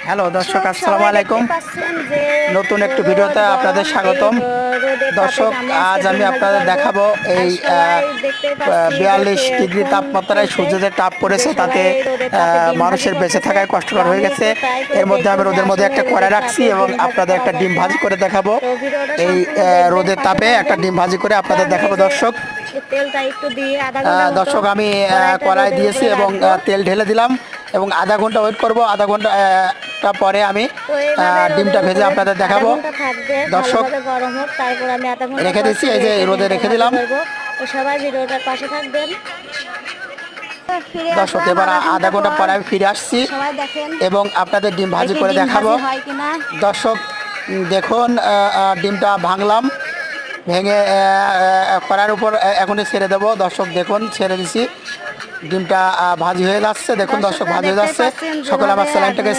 Hello দর্শক, আসসালামু আলাইকুম। নতুন একটি ভিডিওতে আপনাদের স্বাগতম। দর্শক, আজ আমি আপনাদের দেখাবো এই 42 ডিগ্রি তাপমাত্রায় সূর্য যে তাপ পড়েছে তাতে মানুষের বেঁচে থাকায় কষ্টকর হয়ে গেছে। এর মধ্যে আমি রোদের মধ্যে একটা কড়াই রাখছি এবং আপনাদের একটা ডিম ভাজি করে দেখাবো। এই রোদের তাপে একটা ডিম ভাজি করে আপনাদের দেখাবো দর্শক। তেলটা একটু দিয়ে দর্শক, আমি কড়াই দিয়েছি এবং তেল ঢেলে দিলাম এবং আধা ঘন্টা ওয়েট করব। আধা ঘন্টা পরে আমি ডিমটা ভেজে আপনাদের দেখাবো। দর্শক, গরম হোক, তারপর আমি আধা ঘন্টা রেখে দিচ্ছি, এই যে রোদে রেখে দিলাম। তো সবাই ভিডিওটার পাশে থাকবেন। দর্শক, এবার আধা ঘন্টা পরে আমি ফিরে আসছি এবং আপনাদের ডিম ভাজি করে দেখাবো। দর্শক দেখুন, ডিমটা ভাঙলাম, ভেঙে কড়ার উপর এখনই ছেড়ে দেবো। দর্শক দেখুন, ছেড়ে দিছি, ডিমটা ভাজি হয়ে যাচ্ছে। দেখুন দর্শক, ভাজি হয়ে যাচ্ছে। সকলে আমার চ্যানেলটাকে